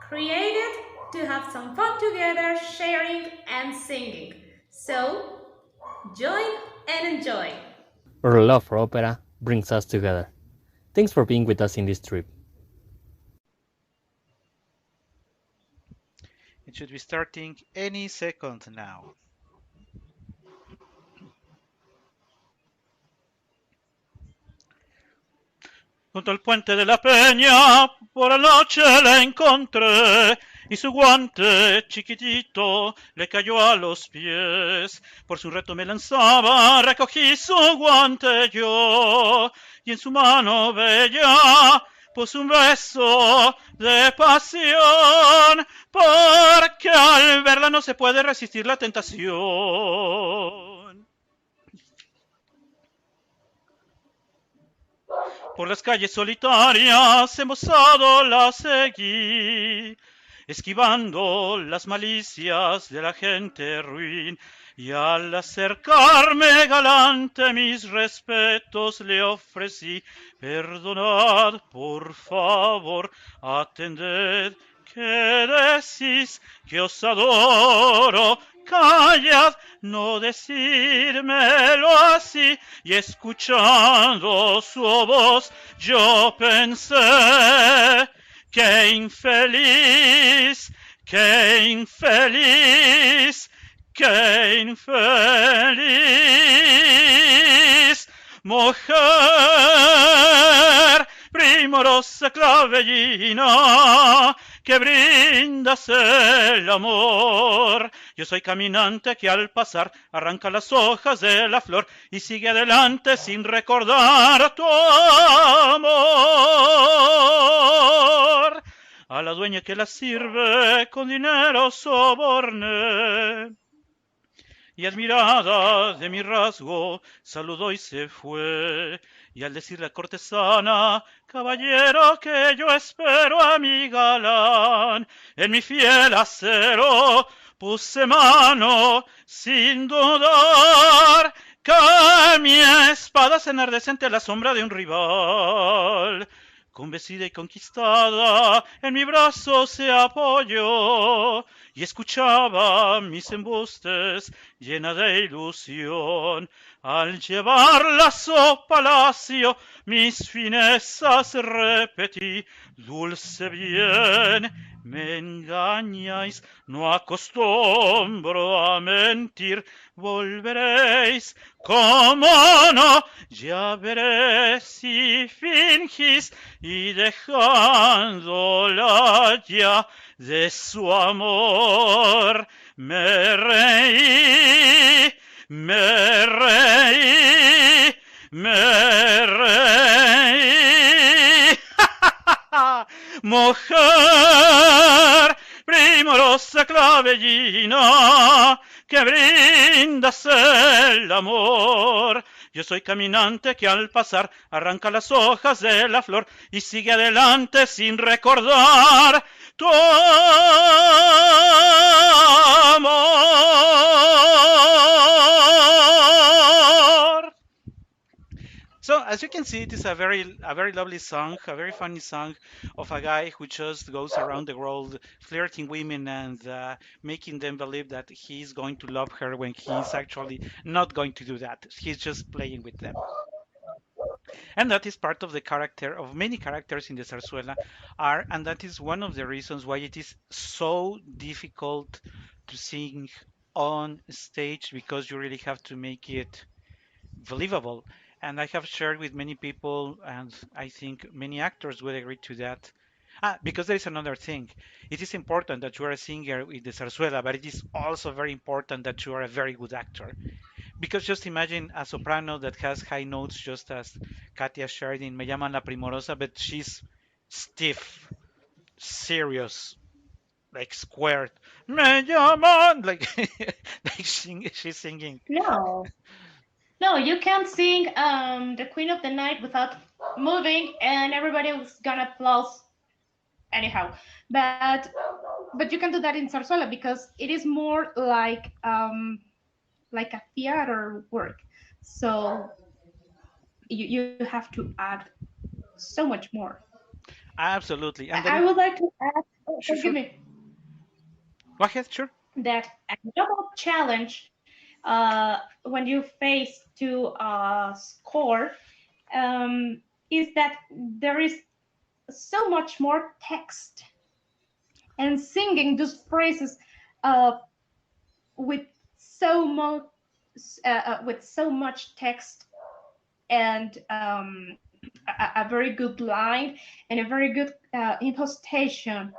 created to have some fun together, sharing and singing. So, join and enjoy. Our love for opera brings us together. Thanks for being with us in this trip. It should be starting any second now. Junto al puente de la peña, por la noche la encontré, y su guante chiquitito le cayó a los pies. Por su reto me lanzaba, recogí su guante yo, y en su mano bella puso un beso de pasión, porque al verla no se puede resistir la tentación. Por las calles solitarias embosado la seguí, esquivando las malicias de la gente ruin, y al acercarme galante mis respetos le ofrecí. Perdonad, por favor, atended, ¿qué decís? Que os adoro. Callad, no decírmelo así. Y escuchando su voz, yo pensé, qué infeliz, qué infeliz, qué infeliz. Mujer, primorosa clavellina, que brindas el amor. Yo soy caminante que al pasar arranca las hojas de la flor y sigue adelante sin recordar tu amor. A la dueña que la sirve con dinero soborné. Y admirada de mi rasgo, saludó y se fue. Y al decir la cortesana, caballero, que yo espero a mi galán, en mi fiel acero puse mano sin dudar que mi espada se enardece ante la sombra de un rival. Convencida y conquistada, en mi brazo se apoyó y escuchaba mis embustes llena de ilusión. Al llevarla a su palacio, mis finezas repetí. Dulce bien, me engañáis, no acostumbro a mentir. Volveréis, cómo no, ya veré si fingís y dejándola ya de su amor me reí, me reí, me reí. Mujer, primorosa clavellina, que brindas el amor. Yo soy caminante que al pasar arranca las hojas de la flor y sigue adelante sin recordar tu amor. So as you can see, it is a very lovely song, a very funny song of a guy who just goes around the world flirting women and making them believe that he's going to love her when he's actually not going to do that. He's just playing with them. And that is part of the character of many characters in the Zarzuela are, and that is one of the reasons why it is so difficult to sing on stage because you really have to make it believable. And I have shared with many people, and I think many actors would agree to that. Because there is another thing. It is important that you are a singer with the zarzuela, but it is also very important that you are a very good actor. Because just imagine a soprano that has high notes, just as Katia shared in Me llaman la primorosa, but she's stiff, serious, like squared. Me llaman, like, she's singing. No. No, you can't sing the Queen of the Night without moving and everybody was gonna applaud anyhow. But you can do that in Zarzuela because it is more like a theater work. So you have to add so much more. Absolutely. And that I it, would like to add, oh, sure, forgive sure. me, Go ahead, sure. that a double challenge when you face to score is that there is so much more text and singing those phrases uh, with so much text and a very good line and a very good impostation.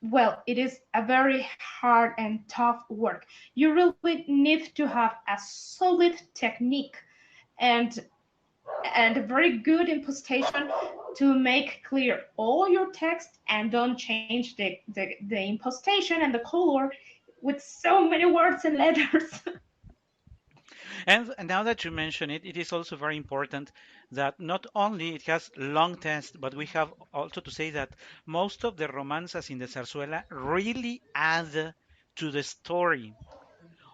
Well, it is a very hard and tough work. You really need to have a solid technique and a very good impostation to make clear all your text and don't change the impostation and the color with so many words and letters. And now that you mention it, it is also very important that not only it has long text, but we have also to say that most of the romanzas in the zarzuela really add to the story.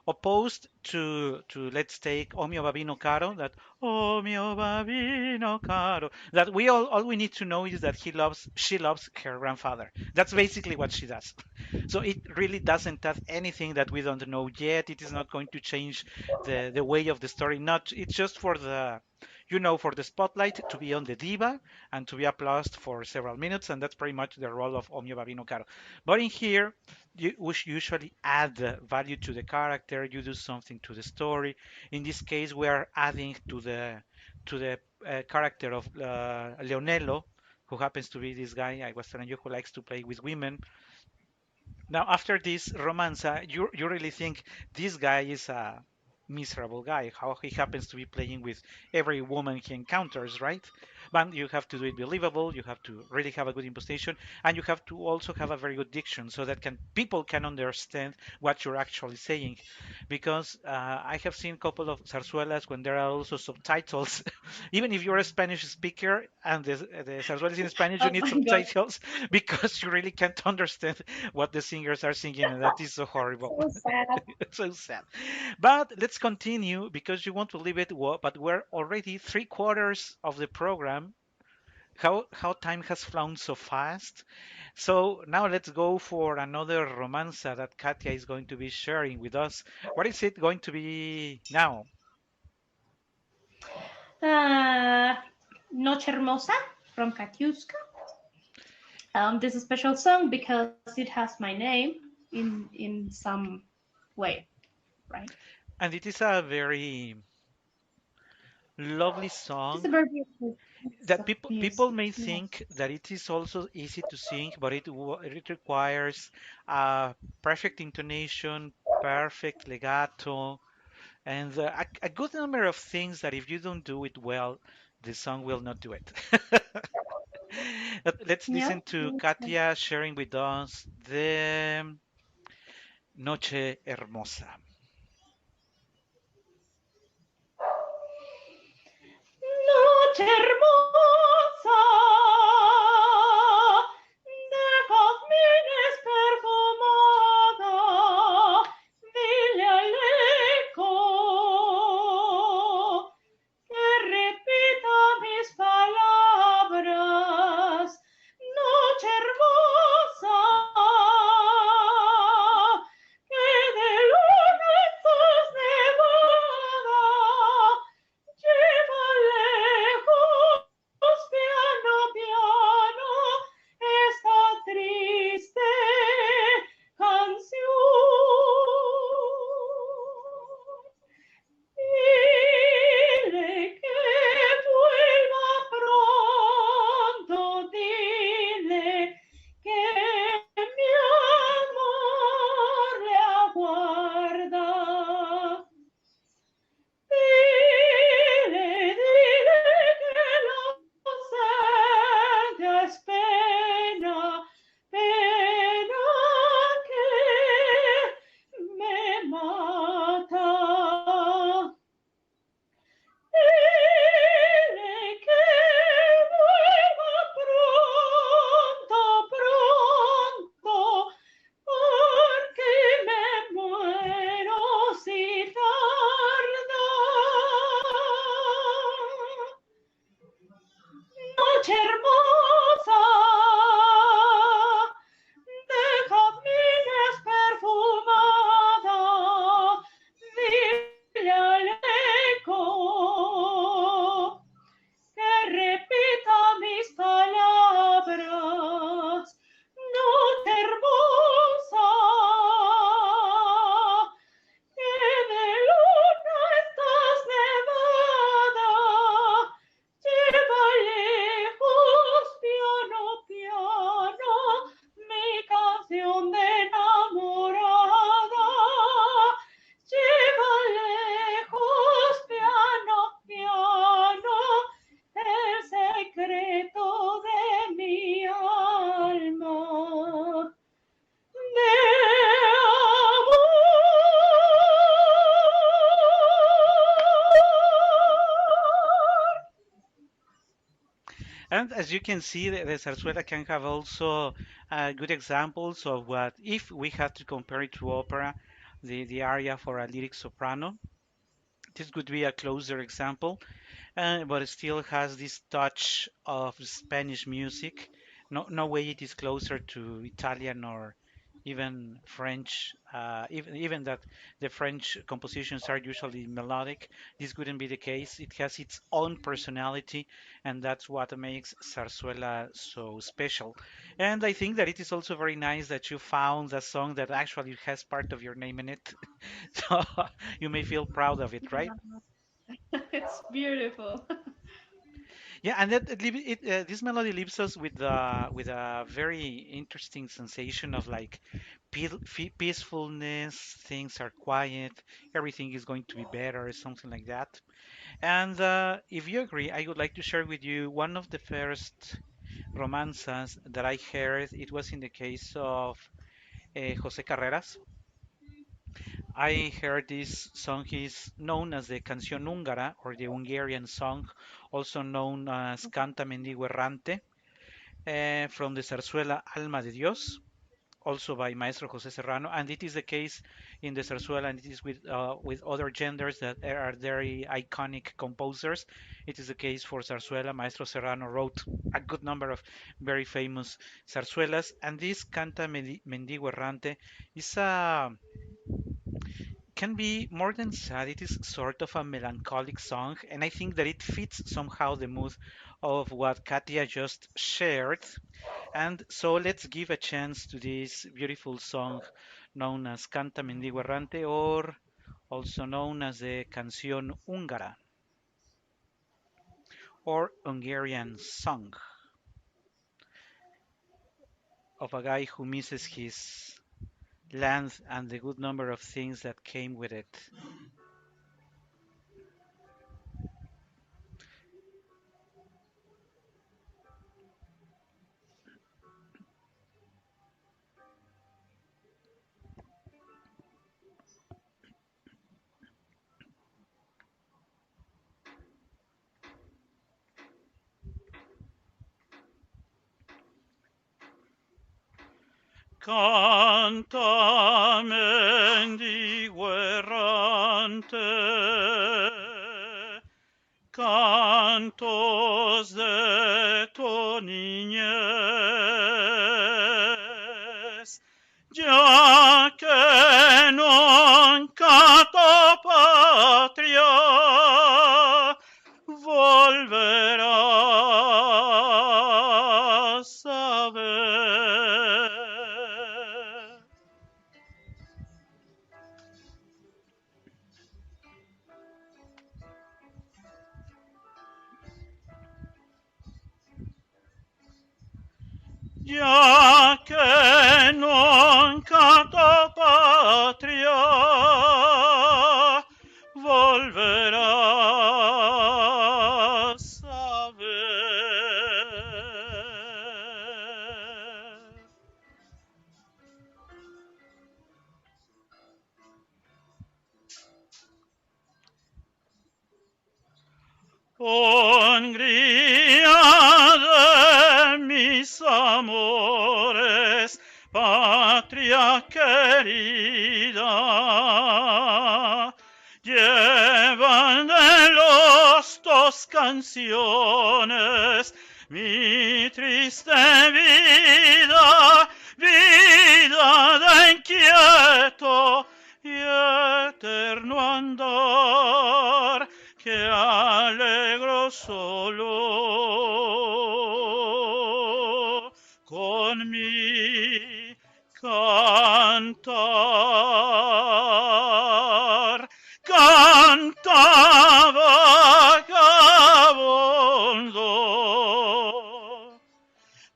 Opposed to let's take O mio babino caro, that O mio babino caro, that we all we need to know is that she loves her grandfather. That's basically what she does. So it really doesn't have anything that we don't know yet. It is not going to change the way of the story. Not it's just for the for the spotlight to be on the diva and to be applauded for several minutes, and that's pretty much the role of O mio babino caro. But in here, you usually add value to the character. You do something to the story. In this case, we are adding to the character of Leonello, who happens to be this guy I was telling you who likes to play with women. Now, after this romanza, you really think this guy is a miserable guy. How he happens to be playing with every woman he encounters, right? But you have to do it believable. You have to really have a good imposition, and you have to also have a very good diction so that can people can understand what you're actually saying. Because I have seen a couple of zarzuelas when there are also subtitles. Even if you're a Spanish speaker and the zarzuela is in Spanish, you Oh need my god, subtitles because you really can't understand what the singers are singing, and that is so horrible. so sad. It's so sad. But let's continue because you want to leave it, but we're already three-quarters of the program. How time has flown so fast. So now let's go for another romanza that Katia is going to be sharing with us. What is it going to be now? Uh, Noche Hermosa from Katiuska. This is a special song because it has my name in some way, right? And it is a very lovely It's a song very beautiful piece that of people music. may Yes. think that it is also easy to sing, but it requires perfect intonation, perfect legato, and a good number of things that if you don't do it well, the song will not do it. But let's Yeah. listen to Katia sharing with us the Noche Hermosa. Noche hermosa de jazmines perfumada, dile al eco que repita mis palabras. Noche hermosa, que de luna estás nevada. Lleva lejos And as you can see, the zarzuela can have also good examples of what, if we had to compare it to opera, the aria for a lyric soprano. This could be a closer example, but it still has this touch of Spanish music. No way it is closer to Italian or even French. Even that the French compositions are usually melodic, this wouldn't be the case. It has its own personality, and that's what makes Zarzuela so special. And I think that it is also very nice that you found a song that actually has part of your name in it, so you may feel proud of it, right? It's beautiful. Yeah, and this melody leaves us with a very interesting sensation of like peacefulness. Things are quiet. Everything is going to be better, something like that. And if you agree, I would like to share with you one of the first romanzas that I heard. It was in the case of José Carreras. I heard this song is known as the Canción Húngara or the Hungarian song, also known as Canta Mendigo Errante, from the Zarzuela Alma de Dios, also by Maestro José Serrano. And it is the case in the Zarzuela, and it is with other genders that are very iconic composers. It is the case for Zarzuela. Maestro Serrano wrote a good number of very famous zarzuelas, and this Canta Mendigo Errante is a can be more than sad. It is sort of a melancholic song, and I think that it fits somehow the mood of what Katia just shared. And so let's give a chance to this beautiful song known as Canta Mendigo Errante, or also known as the Canción Húngara, or Hungarian song of a guy who misses his land and the good number of things that came with it. Canta mendigo errante, cantos de tu niñez, ya que nunca tu patria volverás a ver. Ya que nunca tu patria volverás a ver. Hungría de mis amores, patria querida, llevan de los dos canciones mi triste vida, vida de inquieto y eterno andar que alegro solo con mi cantar. Cantaba vagabundo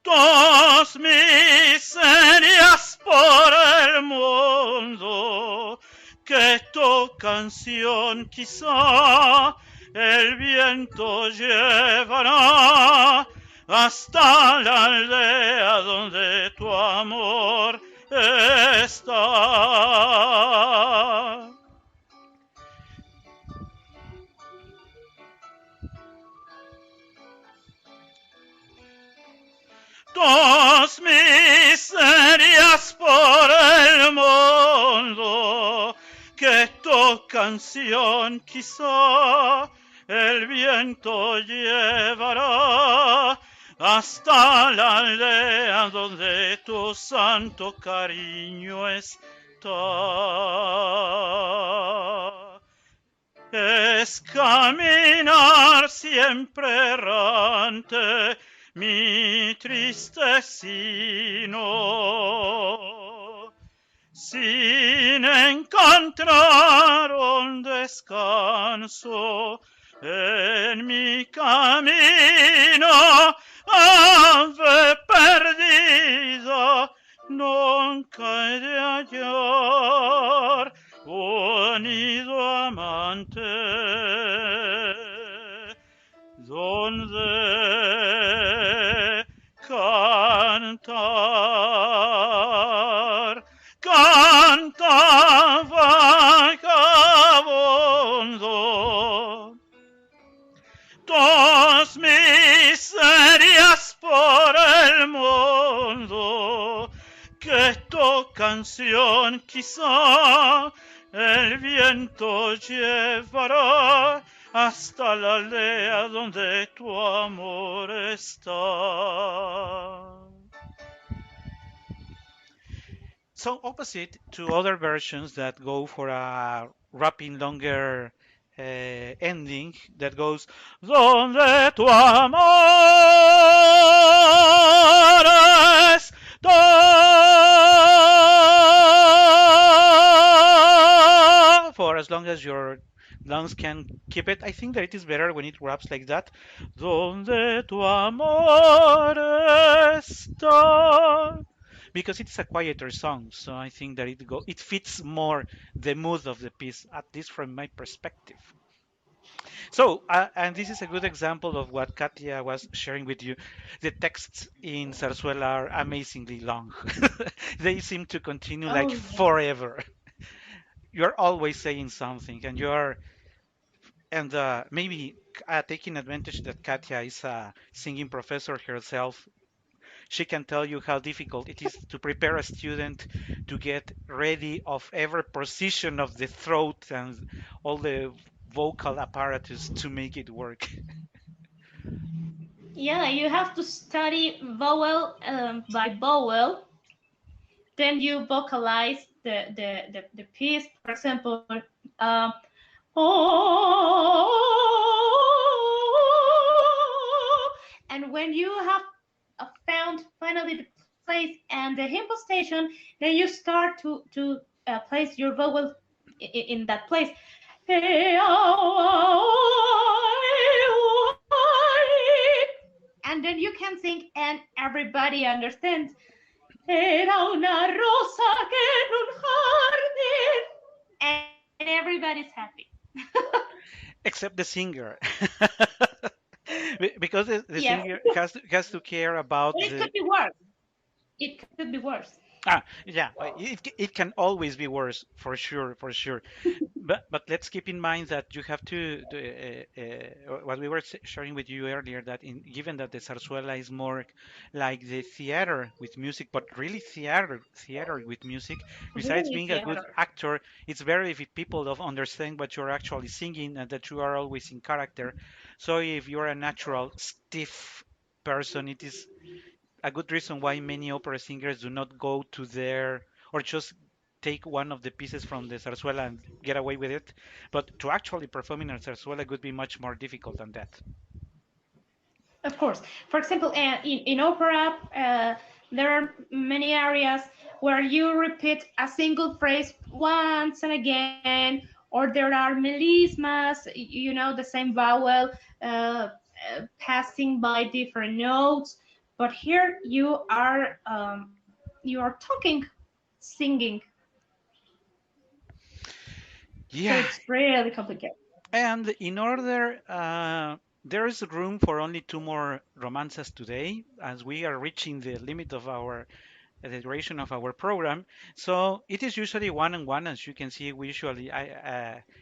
tus miserias por el mundo, que tu canción quizá el viento llevará hasta la aldea donde tu amor está. Dos miserias por el mundo, que tu canción quizá el viento llevará hasta la aldea donde tu santo cariño está. Es caminar siempre errante, mi triste sino, sin encontrar un descanso en mi camino, ave perdida, nunca he de hallar un nido amante donde cantar, canta vagabundo, tus miserias por el mundo, que tu canción quizá el viento llevará hasta la aldea donde tu amor está. So opposite to other versions that go for a rapping longer ending that goes donde tu amor está for as long as your lungs can keep it. I think that it is better when it raps like that. Donde tu amor está, because it's a quieter song. So I think that it fits more the mood of the piece, at least from my perspective. So, and this is a good example of what Katia was sharing with you. The texts in Zarzuela are amazingly long. They seem to continue like Oh yeah. forever. You're always saying something, and you're and maybe taking advantage that Katia is a singing professor herself. She can tell you how difficult it is to prepare a student to get ready of every position of the throat and all the vocal apparatus to make it work. Yeah, you have to study vowel by vowel. Then you vocalize the piece. For example, um, oh, and when you have found finally the place and the hymn station, then you start to place your vowel in that place. And then you can sing, and everybody understands. Era una rosa que en un jardín, and everybody's happy. Except the singer. Because the Yes, singer has to care but about it could the. be worse. It could be worse. Yeah, it can always be worse, for sure, for sure. But let's keep in mind that you have to what we were sharing with you earlier, that given that the zarzuela is more like the theater with music, but really theater with music. Besides Really being a good theater. actor, it's very if people don't understand what you're actually singing and that you are always in character. So if you're a natural stiff person, it is a good reason why many opera singers do not go to their or just take one of the pieces from the zarzuela and get away with it. But to actually perform in a zarzuela would be much more difficult than that. Of course. For example, in opera, there are many areas where you repeat a single phrase once and again, or there are melismas, the same vowel passing by different notes. But here you are talking, singing, so Yeah, it's really complicated. and in order, there is room for only two more romances today, as we are reaching the limit of our the duration of our program. So it is usually one on one, as you can see. We usually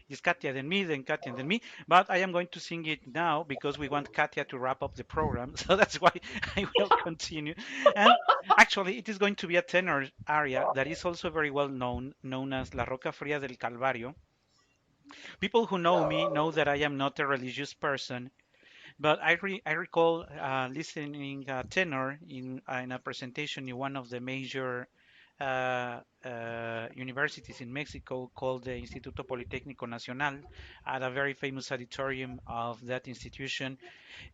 it's Katia then me, then Katia then me. But I am going to sing it now because we want Katia to wrap up the program. So that's why I will continue. And actually, it is going to be a tenor aria that is also very well known as La Roca Fría del Calvario. People who know me know that I am not a religious person, but I recall listening tenor in a presentation in one of the major universities in Mexico called the Instituto Politécnico Nacional at a very famous auditorium of that institution.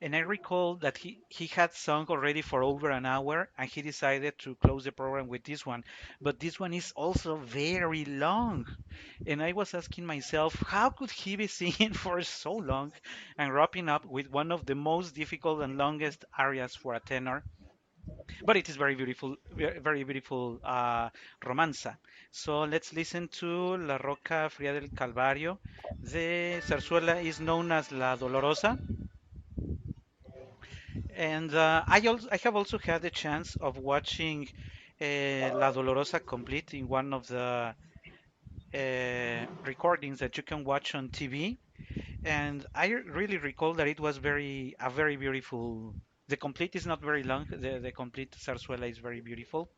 And I recall that he had sung already for over an hour and he decided to close the program with this one. But this one is also very long. And I was asking myself, how could he be singing for so long and wrapping up with one of the most difficult and longest arias for a tenor? But it is very beautiful, very beautiful romanza. So let's listen to La Roca Fría del Calvario. The zarzuela is known as La Dolorosa. And I have also had the chance of watching La Dolorosa complete in one of the recordings that you can watch on TV. And I really recall that it was a very beautiful. The complete is not very long. The complete zarzuela is very beautiful,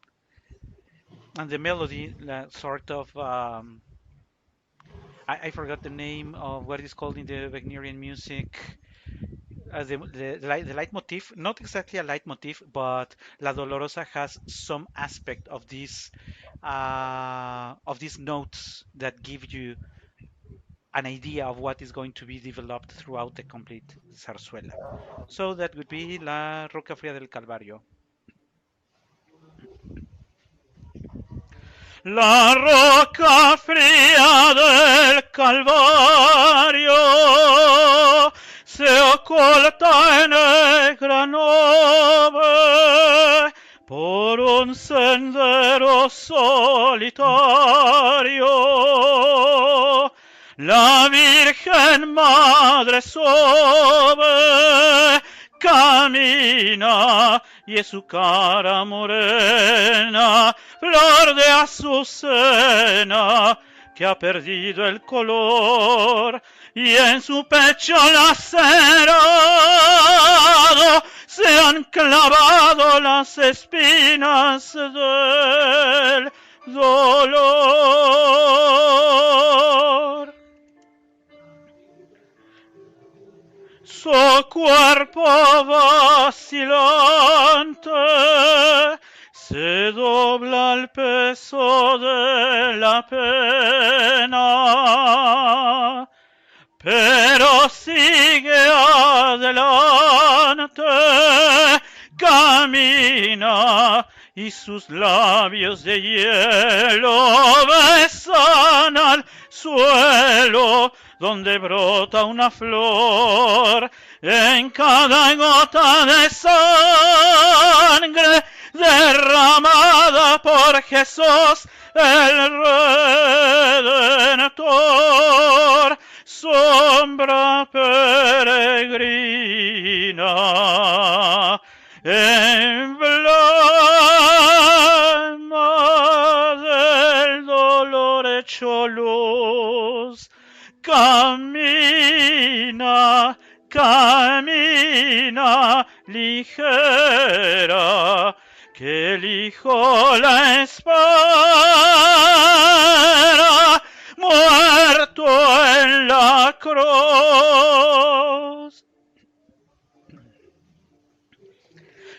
and the melody, sort of. I forgot the name of what is called in the Wagnerian music. The leitmotif, not exactly a leitmotif, but La Dolorosa has some aspect of these notes that give you an idea of what is going to be developed throughout the complete zarzuela. So that would be La Roca Fría del Calvario. La roca fría del Calvario se oculta en negra nube por un sendero solitario. La Virgen Madre sube, camina y es su cara morena, flor de azucena que ha perdido el color y en su pecho lacerado se han clavado las espinas del dolor. Su cuerpo vacilante se dobla al peso de la pena, pero sigue adelante, camina y sus labios de hielo besan al suelo donde brota una flor. En cada gota de sangre derramada por Jesús el Redentor, sombra peregrina, emblema del dolor hecho luz. Camina, camina ligera, que el Hijo la espera, muerto en la cruz.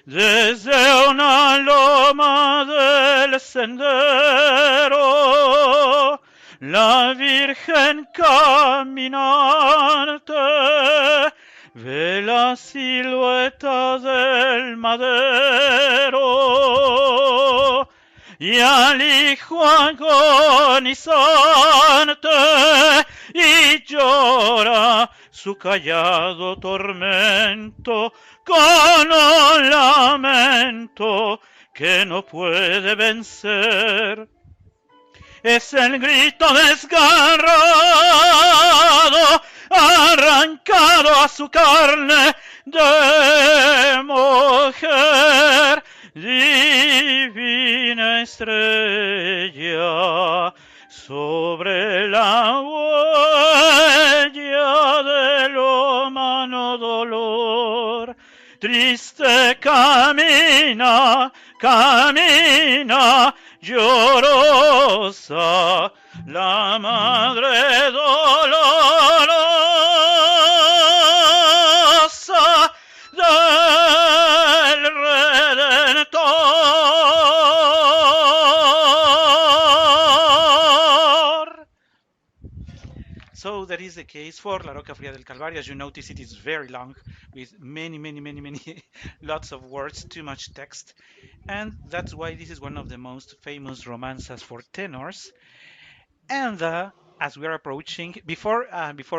Desde una loma del sendero, la Virgen caminante ve la silueta del madero y al Hijo agonizante y llora su callado tormento con un lamento que no puede vencer. Es el grito desgarrado, arrancado a su carne de mujer, Divina estrella, sobre la huella del humano dolor, triste camina, camina, llorosa, la madre dolorosa del Redentor. So that is the case for La Roca Fria del Calvario. As you notice, it is very long with many, many, many, many lots of words, too much text. And that's why this is one of the most famous romanzas for tenors. And as we are approaching, before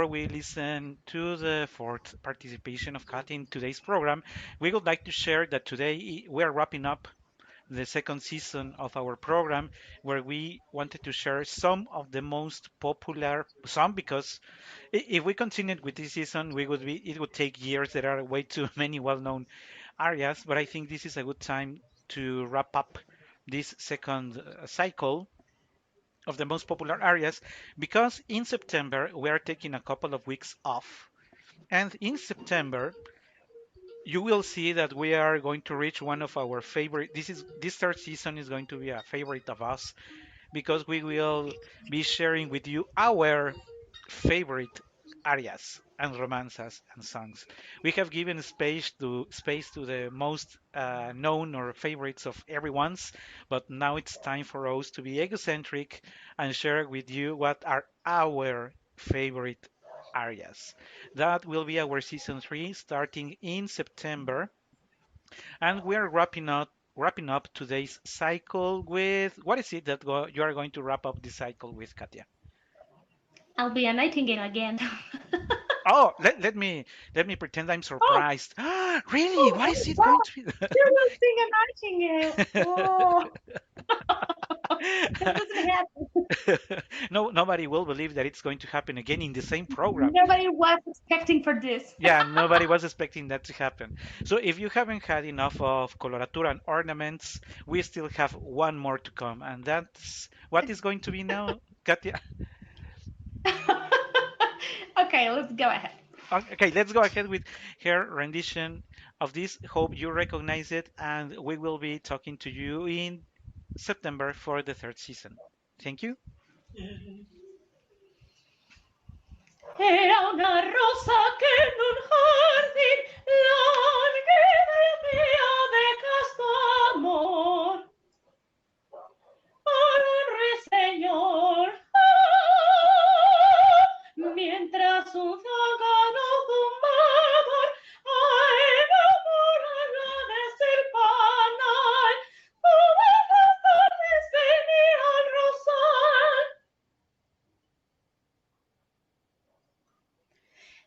we listen to the fourth participation of Kat in today's program, we would like to share that today we are wrapping up the second season of our program, where we wanted to share some of the most popular, some because if we continued with this season, it would take years. There are way too many well-known areas, but I think this is a good time to wrap up this second cycle of the most popular areas, because in September we are taking a couple of weeks off. And in September, you will see that we are going to reach one of our favorite. This third season is going to be a favorite of us, because we will be sharing with you our favorite arias and romanzas and songs. We have given space to the most known or favorites of everyone's, but now it's time for us to be egocentric and share with you what are our favorite arias. That will be our season 3 starting in September, and we are wrapping up today's cycle with what is it that you are going to wrap up the cycle with, Katia? I'll be a nightingale again. Oh, let me pretend I'm Oh, surprised. Really? oh, What is oh, it going wow. to You will sing a nightingale. Oh, that doesn't be? happen. No, nobody will believe that it's going to happen again in the same program. Nobody was expecting for this. Yeah, nobody was expecting that to happen. So if you haven't had enough of coloratura and ornaments, we still have one more to come, and that's what is going to be now, Katia. Okay, let's go ahead. Okay, let's go ahead with her rendition of this. Hope you recognize it, and we will be talking to you in September for the third season. Thank you. Era una rosa que en un jardín languidecía de casto amor. Por un ruiseñor. Mientras un zángano zumbador enamoraba desde el panal. Todas las tardes venía al rosal.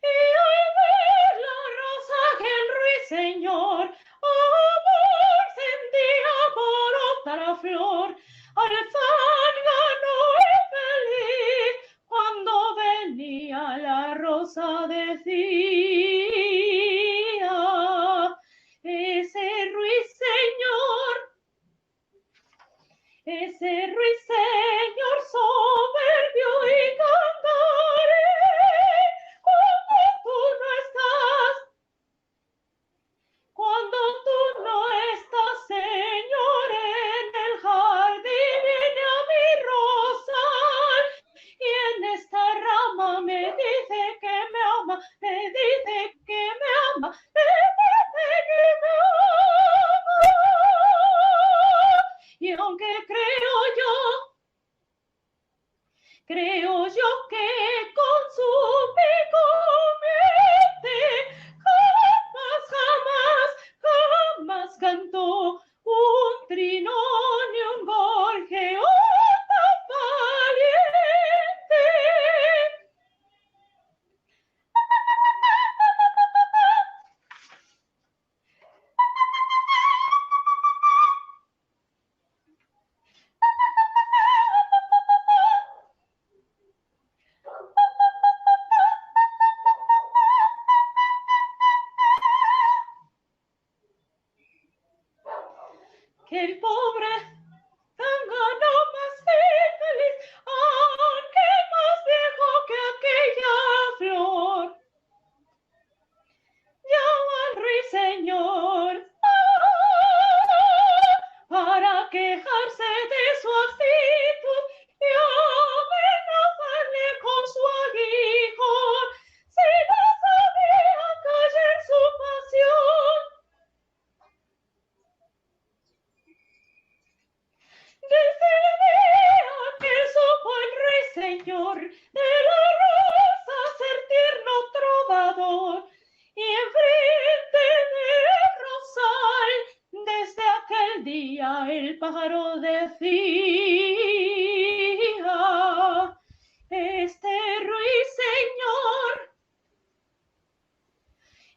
Y al ver la rosa que el ruiseñor amor sentía por otra flor, al zángano infeliz, cuando venía la rosa decía: ese ruiseñor soberbio y cantaré cuando tú no estás, Señor, en el jardín viene a mi rosal y en esta rama me dice que me ama, me dice que me ama, me dice que me ama. Y aunque creo yo que con su pico miente, jamás cantó un trino ni un gorjeo tan valiente. el pobre zángano más feliz, aunque más viejo que aquella flor. Llama al ruiseñor para quejarse de su actitud y amenazarle con su aguijón si no sabía callar su pasión. Desde el día que supo el ruiseñor de la rosa ser tierno trovador, y enfrente del rosal, desde aquel día el pájaro decía: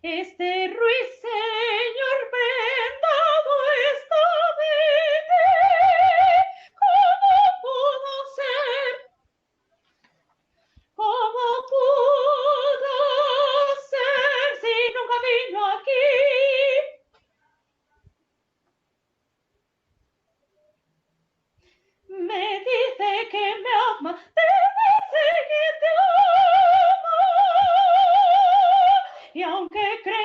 este ruiseñor prendado está de qué, ¿cómo pudo ser? ¿Cómo pudo ser si nunca vino aquí? Me dice que me ama, dice que te ama, y aunque cree